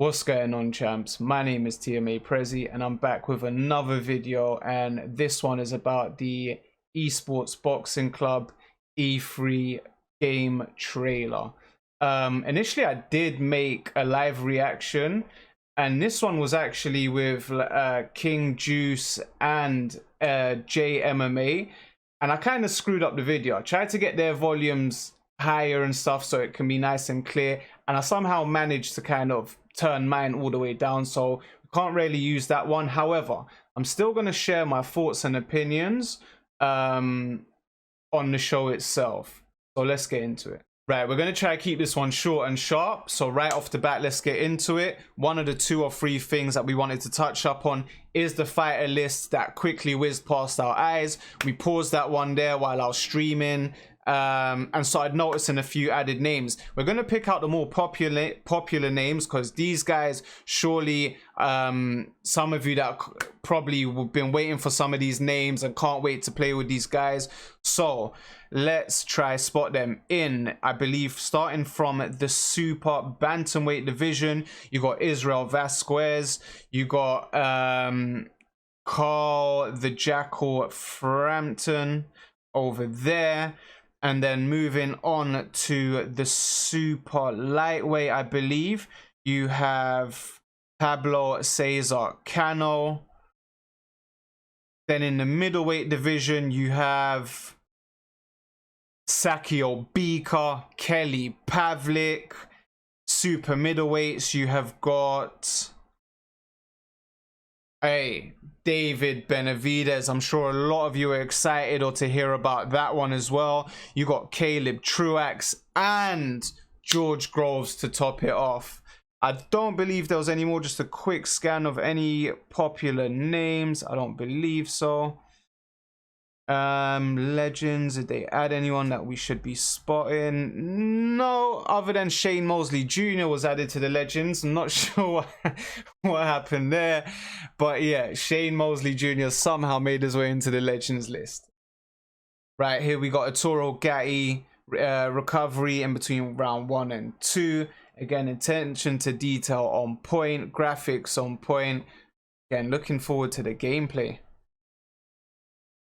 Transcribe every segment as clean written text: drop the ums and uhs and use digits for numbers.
What's going on, champs? My name is TMA Prezi and I'm back with another video, and this one is about the Esports Boxing Club E3 game trailer. Initially I did make a live reaction, and this one was actually with King Juice and JMMA, and I kind of screwed up the video. I tried to get their volumes higher and stuff so it can be nice and clear, and I somehow managed to kind of turn mine all the way down, so we can't really use that one. However, I'm still going to share my thoughts and opinions on the show itself, so let's get into it. Right, we're going to try to keep this one short and sharp, so right off the bat, let's get into it. One of the 2 or 3 things that we wanted to touch up on is the fighter list that quickly whizzed past our eyes. We paused that one there while I was streaming, and started noticing a few added names. We're going to pick out the more popular names, because these guys, surely some of you that probably have been waiting for some of these names and can't wait to play with these guys. So let's try spot them in, I believe, starting from the super bantamweight division. You got Israel Vasquez, you got Carl the Jackal Frampton over there. And then moving on to the super lightweight, I believe you have Pablo Cesar Cano. Then in the middleweight division, you have Sakio Bika, Kelly Pavlik. Super middleweights, you have got David Benavidez. I'm sure a lot of you are excited or to hear about that one as well. You got Caleb Truax and George Groves to top it off. I don't believe there was any more. Just a quick scan of any popular names. I don't believe so. Legends, did they add anyone that we should be spotting? No, other than Shane Mosley Jr. was added to the legends. I'm not sure what happened there, but yeah, Shane Mosley Jr. somehow made his way into the legends list. Right here we got a Toro Gatti recovery in between round 1 and 2. Again, attention to detail on point, graphics on point. Again, looking forward to the gameplay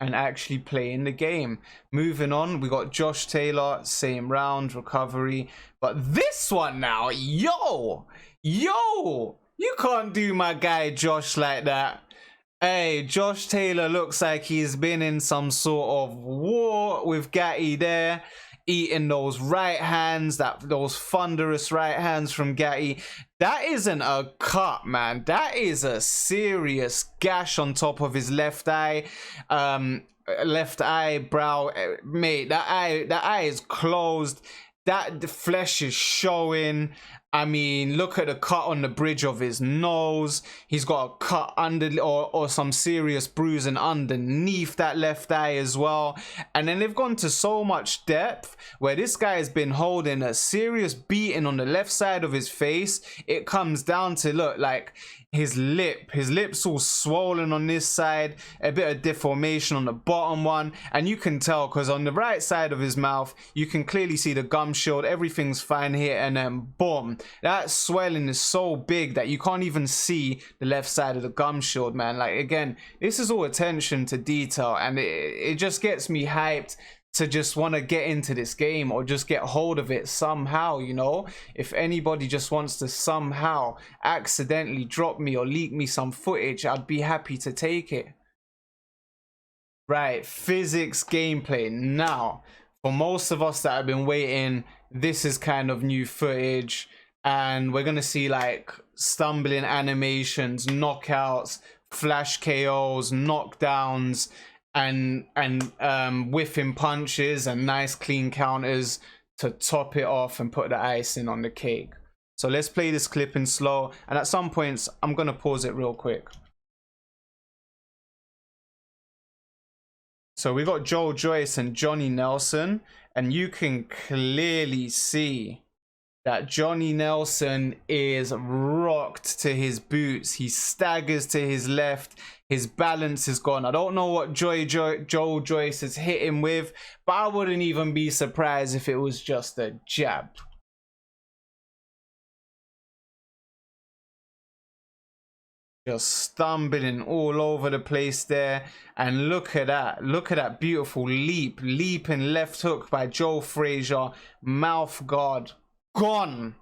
and actually playing the game. Moving on, we got Josh Taylor, same round, recovery. But this one now, yo, you can't do my guy Josh like that. Hey, Josh Taylor looks like he's been in some sort of war with Gatti there, eating those right hands, those thunderous right hands from Gatti. That isn't a cut, man. That is a serious gash on top of his left eye. Left eyebrow, mate. That eye is closed. The flesh is showing. I mean, look at the cut on the bridge of his nose. He's got a cut under, or some serious bruising underneath that left eye as well. And then they've gone to so much depth where this guy has been holding a serious beating on the left side of his face. It comes down to, look, like his lips all swollen on this side, a bit of deformation on the bottom one, and you can tell because on the right side of his mouth you can clearly see the gum shield. Everything's fine here, and then boom, that swelling is so big that you can't even see the left side of the gum shield, man. Like, again, this is all attention to detail, and it just gets me hyped to just want to get into this game or just get hold of it somehow, you know. If anybody just wants to somehow accidentally drop me or leak me some footage, I'd be happy to take it. Right, physics gameplay. Now, for most of us that have been waiting, this is kind of new footage, and we're gonna see like stumbling animations, knockouts, flash KOs, knockdowns, and whiffing punches and nice clean counters to top it off and put the icing on the cake. So let's play this clip in slow, and at some points I'm gonna pause it real quick. So we got Joe Joyce and Johnny Nelson, and you can clearly see that Johnny Nelson is rocked to his boots. He staggers to his left. His balance is gone. I don't know what Joe Joyce is hitting with, but I wouldn't even be surprised if it was just a jab. Just stumbling all over the place there. And look at that beautiful leaping left hook by Joe Frazier. Mouth guard gone.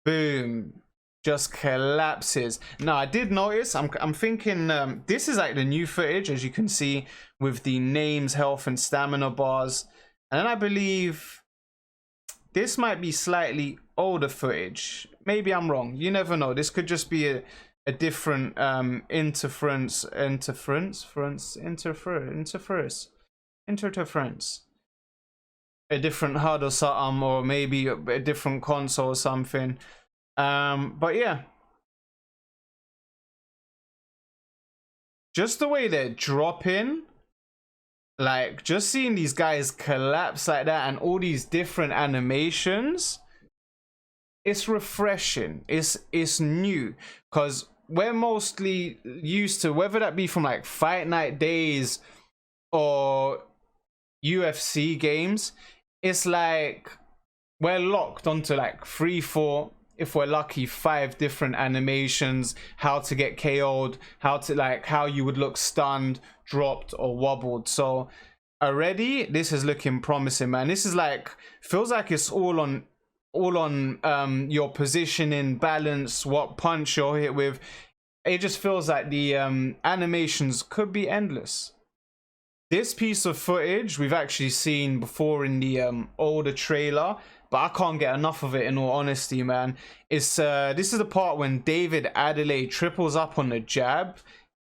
Boom. Just collapses. Now I did notice, I'm thinking this is like the new footage, as you can see, with the names, health and stamina bars. And then I believe this might be slightly older footage. Maybe I'm wrong, you never know. This could just be a different interference, a different HUD or something, or maybe a different console or something. But yeah, just the way they're dropping, like just seeing these guys collapse like that and all these different animations, it's refreshing. It's new, because we're mostly used to, whether that be from like Fight Night days or UFC games, it's like we're locked onto like 3, 4, if we're lucky, 5 different animations, how to get KO'd, how you would look stunned, dropped or wobbled. So already this is looking promising, man. This is like, feels like it's all on your positioning, balance, what punch you're hit with. It just feels like the animations could be endless. This piece of footage we've actually seen before in the older trailer, but I can't get enough of it, in all honesty, man. It's this is the part when David Adelaide triples up on the jab,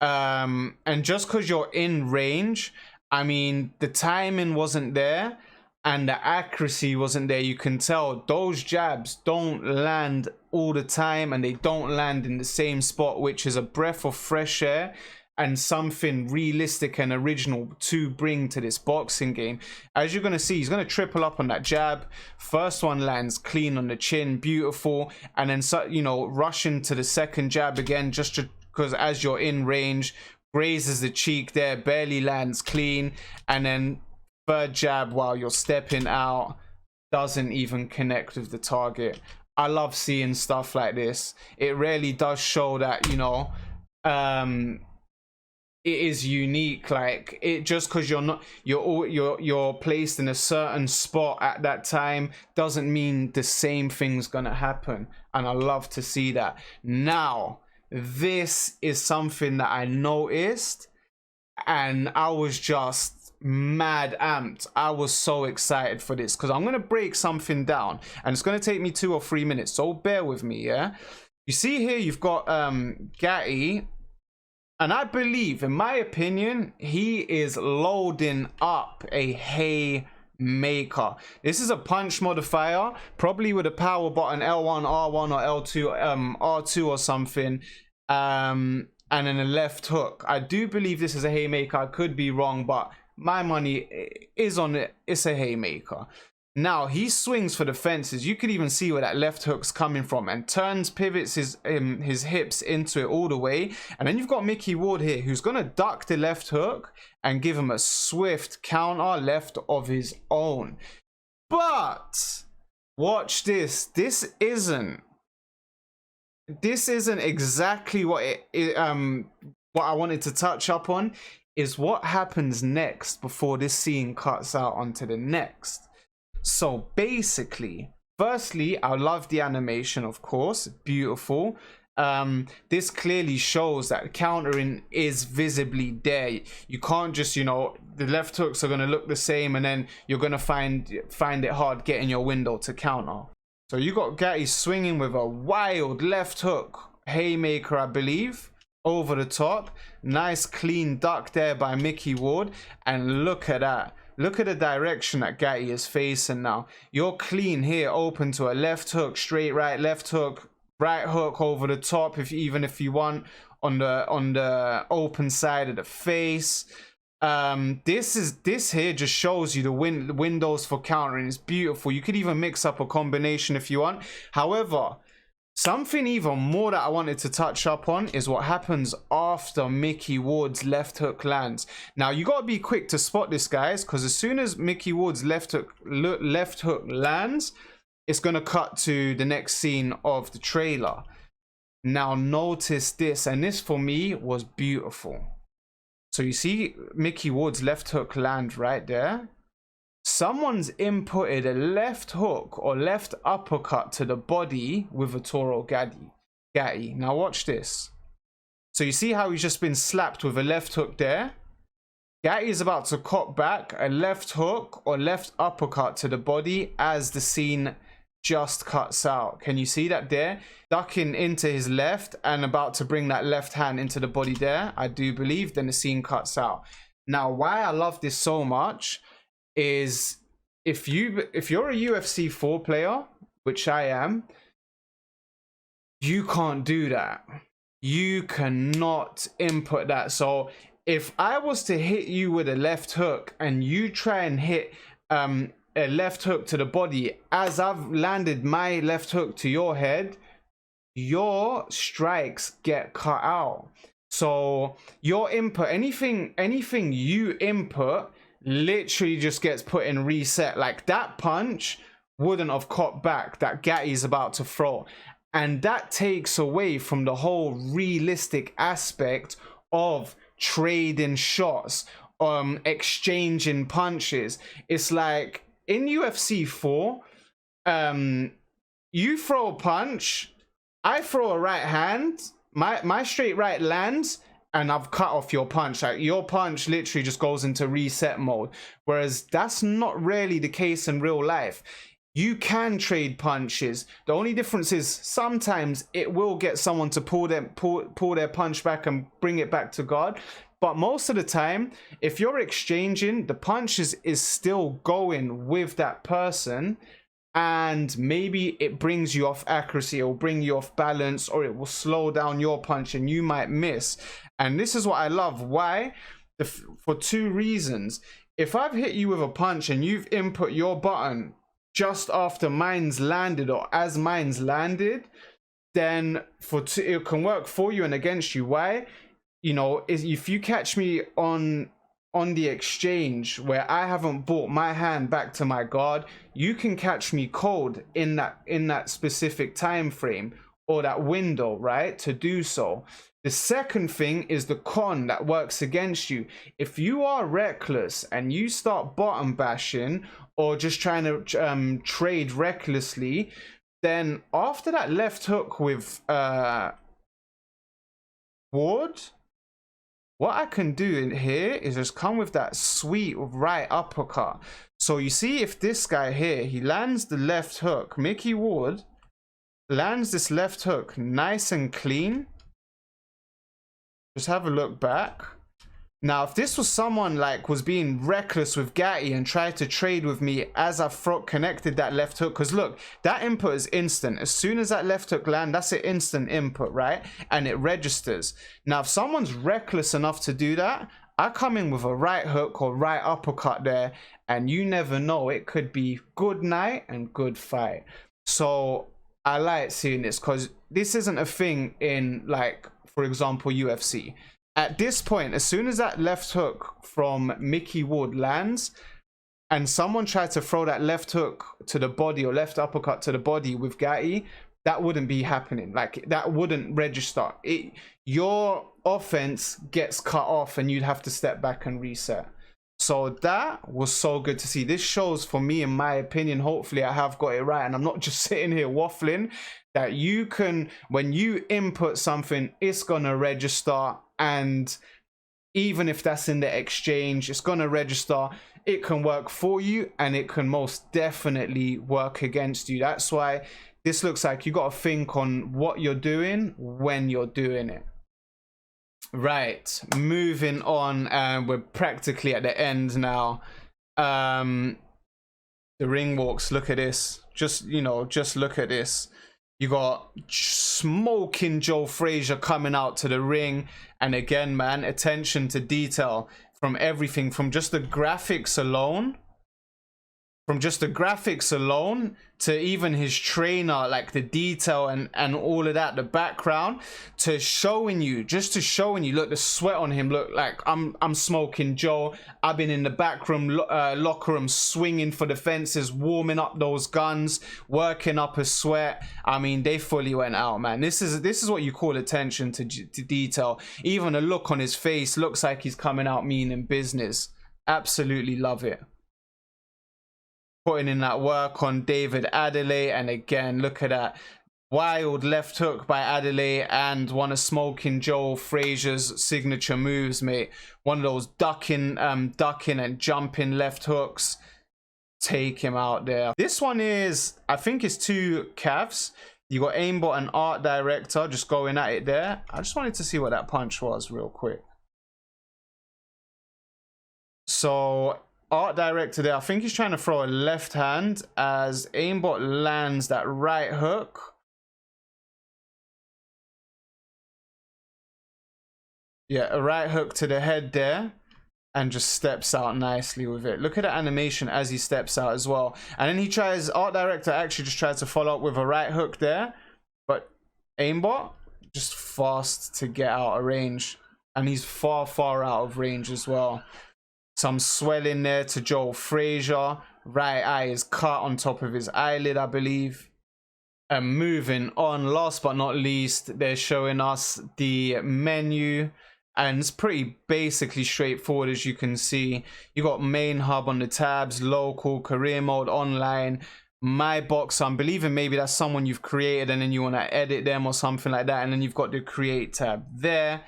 and just because you're in range, I mean, the timing wasn't there and the accuracy wasn't there. You can tell those jabs don't land all the time, and they don't land in the same spot, which is a breath of fresh air and something realistic and original to bring to this boxing game. As you're going to see, he's going to triple up on that jab. First one lands clean on the chin, beautiful. And then, you know, rushing to the second jab again, just because as you're in range, grazes the cheek there, barely lands clean. And then third jab while you're stepping out, doesn't even connect with the target. I love seeing stuff like this. It really does show that, you know, it is unique. Like, it just because you're placed in a certain spot at that time doesn't mean the same thing's gonna happen. And I love to see that. Now, this is something that I noticed and I was just mad amped. I was so excited for this because I'm gonna break something down and it's gonna take me 2 or 3 minutes, so bear with me. Yeah, you see here you've got Gatti. And I believe, in my opinion, he is loading up a haymaker. This is a punch modifier, probably with a power button L1, R1 or L2, R2 or something, and then a left hook. I do believe this is a haymaker. I could be wrong, but my money is on it. It's a haymaker. Now he swings for the fences. You could even see where that left hook's coming from, and pivots his hips into it all the way. And then you've got Mickey Ward here, who's gonna duck the left hook and give him a swift counter left of his own. But watch this. This isn't exactly what what I wanted to touch up on. Is what happens next before this scene cuts out onto the next. So basically, firstly, I love the animation, of course, beautiful. This clearly shows that countering is visibly there. You can't just, you know, the left hooks are going to look the same and then you're going to find it hard getting your window to counter. So you got Gatti swinging with a wild left hook, haymaker, I believe, over the top. Nice clean duck there by Mickey Ward, and look at that. Look at the direction that Gatti is facing now. You're clean here, open to a left hook, straight right, left hook, right hook over the top, even if you want, on the open side of the face. This here just shows you the windows for countering. It's beautiful. You could even mix up a combination if you want. However, something even more that I wanted to touch up on is what happens after Mickey Ward's left hook lands. Now, you got to be quick to spot this, guys, because as soon as Mickey Ward's left hook lands, it's going to cut to the next scene of the trailer. Now notice this, and this for me was beautiful. So you see Mickey Ward's left hook land right there. Someone's inputted a left hook or left uppercut to the body with a Toro Gatti. Now watch this. So you see how he's just been slapped with a left hook there? Gatti is about to cop back a left hook or left uppercut to the body as the scene just cuts out. Can you see that there? Ducking into his left and about to bring that left hand into the body there, I do believe. Then the scene cuts out. Now, why I love this so much is if you're a UFC 4 player, which I am, you can't do that. You cannot input that. So if I was to hit you with a left hook and you try and hit a left hook to the body as I've landed my left hook to your head, your strikes get cut out. So your input, anything you input literally just gets put in reset. Like that punch wouldn't have caught back that Gatti's about to throw. And that takes away from the whole realistic aspect of trading shots, exchanging punches. It's like in UFC 4, you throw a punch, I throw a right hand, my straight right lands, and I've cut off your punch. Like your punch literally just goes into reset mode. Whereas that's not really the case in real life. You can trade punches. The only difference is sometimes it will get someone to pull their punch back and bring it back to guard. But most of the time, if you're exchanging, the punch is still going with that person. And maybe it brings you off accuracy, it will bring you off balance, or it will slow down your punch and you might miss. And this is what I love. Why? For two reasons. If I've hit you with a punch and you've input your button just after mine's landed or as mine's landed, then it can work for you and against you. Why? You know, if you catch me on the exchange where I haven't brought my hand back to my guard, you can catch me cold in that specific time frame or that window, right, to do so. The second thing is the con that works against you. If you are reckless and you start bottom bashing or just trying to trade recklessly, then after that left hook with Ward, what I can do in here is just come with that sweet right uppercut. So you see, if this guy here, he lands the left hook, Mickey Ward lands this left hook nice and clean. Just have a look back. Now, if this was someone like was being reckless with Gatti and tried to trade with me as I connected that left hook, because look, that input is instant. As soon as that left hook lands, that's an instant input, right? And it registers. Now, if someone's reckless enough to do that, I come in with a right hook or right uppercut there, and you never know, it could be good night and good fight. So I like seeing this because this isn't a thing in, like, for example, UFC. At this point, as soon as that left hook from Mickey Ward lands and someone tried to throw that left hook to the body or left uppercut to the body with Gatti, that wouldn't be happening. Like, that wouldn't register. Your offense gets cut off and you'd have to step back and reset. So that was so good to see. This shows, for me, in my opinion, hopefully I have got it right and I'm not just sitting here waffling, that you can, when you input something, it's gonna register. And even if that's in the exchange, it's gonna register. It can work for you and it can most definitely work against you. That's why this looks like you got to think on what you're doing when you're doing it. Right, moving on, and we're practically at the end now. The ring walks, look at this. Just look at this. You got smoking Joe Frazier coming out to the ring. And again, man, attention to detail from everything, from just the graphics alone. from just the graphics alone to even his trainer, like the detail and all of that, the background, to showing you, just to showing you, look, the sweat on him, look, like I'm smoking Joe. I've been in the back room, locker room, swinging for the fences, warming up those guns, working up a sweat. I mean, they fully went out, man. This is what you call attention to detail. Even the look on his face looks like he's coming out meaning business. Absolutely love it. Putting in that work on David Adelaide, and again, look at that wild left hook by Adelaide, and one of Smoking Joe Frazier's signature moves, mate. One of those ducking and jumping left hooks. Take him out there. This one is, I think it's 2 Cavs. You got aimbot and art director just going at it there. I just wanted to see what that punch was real quick. So art director there, I think he's trying to throw a left hand as aimbot lands that right hook. Yeah, a right hook to the head there, and just steps out nicely with it. Look at the animation as he steps out as well. And then he tries, art director actually just tries to follow up with a right hook there, but aimbot just fast to get out of range, and he's far out of range as well. Some swelling there to Joe Frazier. Right eye is cut on top of his eyelid, I believe. And moving on, last but not least, they're showing us the menu. And it's pretty basically straightforward, as you can see. You got main hub on the tabs, local, career mode, online, my box. I'm believing maybe that's someone you've created and then you want to edit them or something like that. And then you've got the create tab there.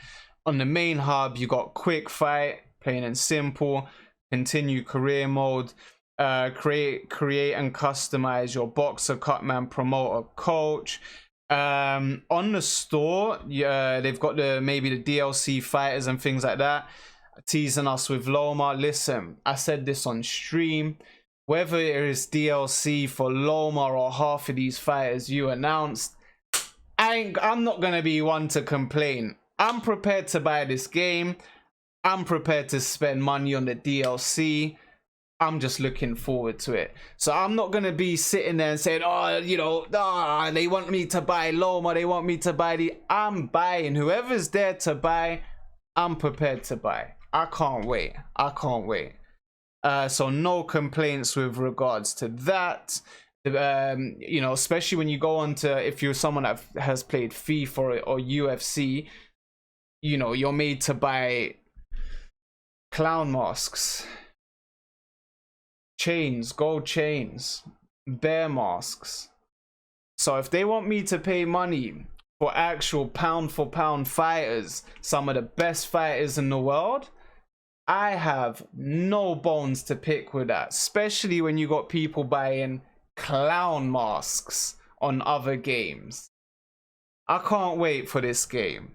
On the main hub, you got quick fight, plain and simple, continue career mode, create and customize your boxer, cutman, promoter, coach. On the store, yeah, they've got maybe the DLC fighters and things like that, teasing us with Loma. Listen, I said this on stream, whether it is DLC for Loma or half of these fighters you announced, I'm not gonna be one to complain. I'm prepared to buy this game. I'm prepared to spend money on the DLC. I'm just looking forward to it. So I'm not going to be sitting there and saying, oh, you know, they want me to buy Loma, they want me to buy I'm buying. Whoever's there to buy, I'm prepared to buy. I can't wait. I can't wait. So no complaints with regards to that. You know, especially when you go on to, if you're someone that has played FIFA or UFC, you know, you're made to buy clown masks, chains, gold chains, bear masks. So if they want me to pay money for actual pound for pound fighters, some of the best fighters in the world, I have no bones to pick with that, especially when you got people buying clown masks on other games. I can't wait for this game.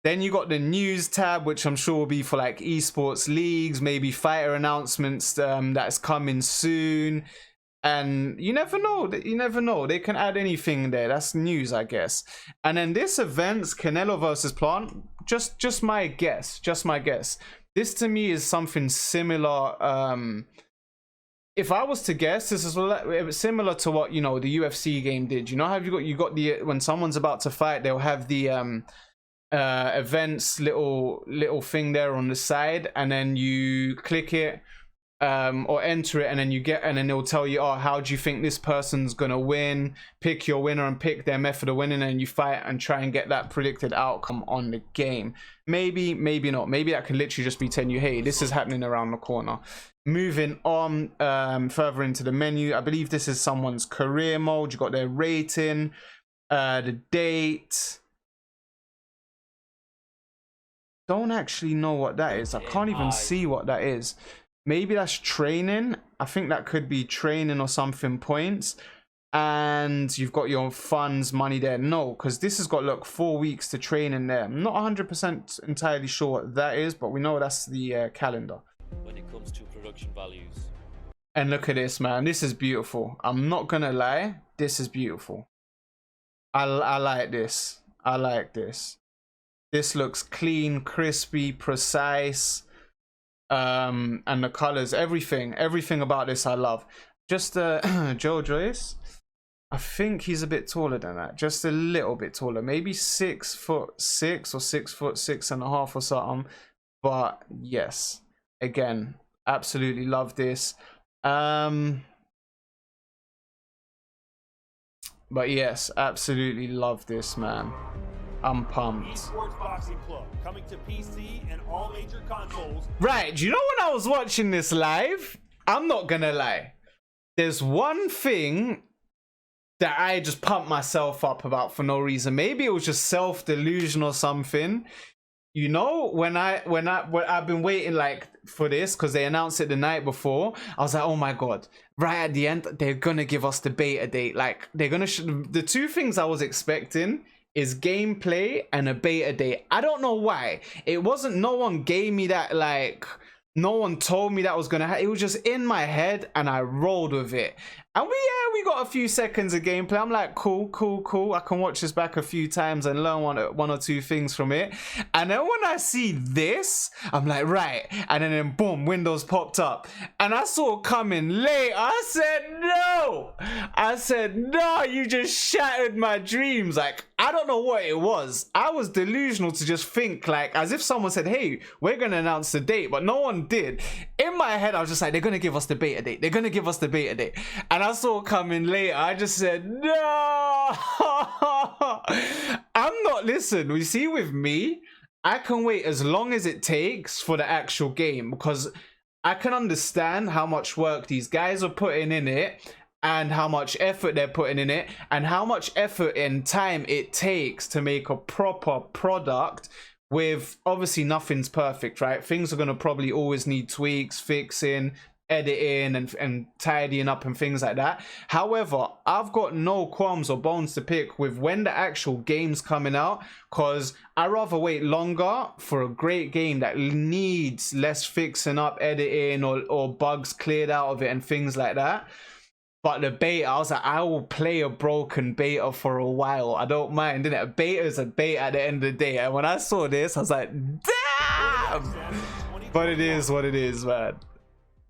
Then you got the news tab, which I'm sure will be for like esports leagues, maybe fighter announcements that's coming soon. And you never know. You never know. They can add anything there. That's news, I guess. And then this event's Canelo versus Plant. Just my guess. Just my guess. This to me is something similar. If I was to guess, this is similar to what, you know, the UFC game did. You know how you got the, when someone's about to fight, they'll have the events little thing there on the side, and then you click it or enter it, and then it'll tell you, oh, how do you think this person's gonna win? Pick your winner and pick their method of winning, and you fight and try and get that predicted outcome on the game. Maybe not. Maybe that could literally just be telling you, hey, this is happening around the corner. Moving on further into the menu, I believe this is someone's career mode. You got their rating, the date. Don't actually know what that is. I can't even see what that is. Maybe that's training. I think that could be training or something, points. And you've got your funds, money there. No, because this has got, look, 4 weeks to train in there. I'm not 100% entirely sure what that is, but we know that's the calendar. When it comes to production values. And look at this, man. This is beautiful. I'm not going to lie. This is beautiful. I like this. I like this. This looks clean, crispy, precise, and the colors, everything about this I love. just Joe Joyce. I think he's a bit taller than that, just a little bit taller, maybe 6'6" or 6'6.5" or something. But yes, again, absolutely love this. But yes, absolutely love this, man. I'm pumped. Esports Boxing Club coming to PC and all major consoles. Right, do you know when I was watching this live? I'm not gonna lie. There's one thing that I just pumped myself up about for no reason. Maybe it was just self-delusion or something. You know, when I've been waiting like for this because they announced it the night before, I was like, oh my god! Right at the end, they're gonna give us the beta date. Like they're gonna the two things I was expecting is gameplay and a beta date. I don't know why. It wasn't. No one gave me that. Like no one told me that was gonna happen. It was just in my head, and I rolled with it. And we got a few seconds of gameplay. I'm like, cool. I can watch this back a few times and learn one or two things from it. And then when I see this, I'm like, right. And then boom, Windows popped up. And I saw it coming late. I said, no, you just shattered my dreams. Like, I don't know what it was. I was delusional to just think, like, as if someone said, hey, we're going to announce the date. But no one did. In my head, I was just like, they're going to give us the beta date. They're going to give us the beta date. And I saw it coming later. I just said, no. I'm not, listen, you see with me, I can wait as long as it takes for the actual game because I can understand how much work these guys are putting in it and how much effort they're putting in it and how much effort and time it takes to make a proper product. With obviously nothing's perfect, right? Things are going to probably always need tweaks, fixing, editing and tidying up and things like that. However, I've got no qualms or bones to pick with when the actual game's coming out, because I'd rather wait longer for a great game that needs less fixing up, editing or bugs cleared out of it and things like that. But the beta, I was like, I will play a broken beta for a while. I don't mind, innit? A beta is a beta at the end of the day. And when I saw this, I was like, damn! But it is what it is, man.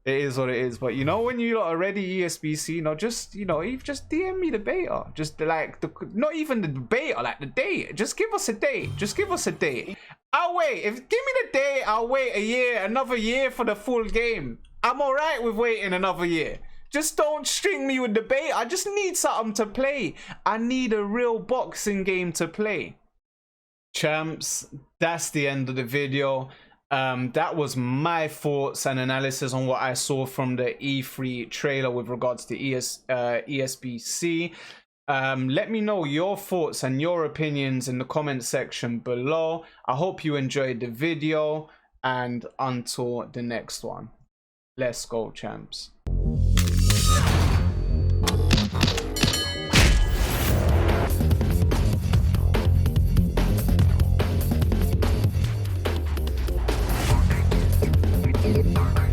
It is what it is. But you know, when you are ready ESBC, you just DM me the beta. Just like not even the beta, like the date. Just give us a date. Just give us a date. I'll wait. Give me the date, I'll wait a year, another year for the full game. I'm alright with waiting another year. Just don't string me with the bait. I just need something to play. I need a real boxing game to play. Champs, that's the end of the video. That was my thoughts and analysis on what I saw from the E3 trailer with regards to ESBC. Let me know your thoughts and your opinions in the comment section below. I hope you enjoyed the video, and until the next one, let's go, champs. Bye.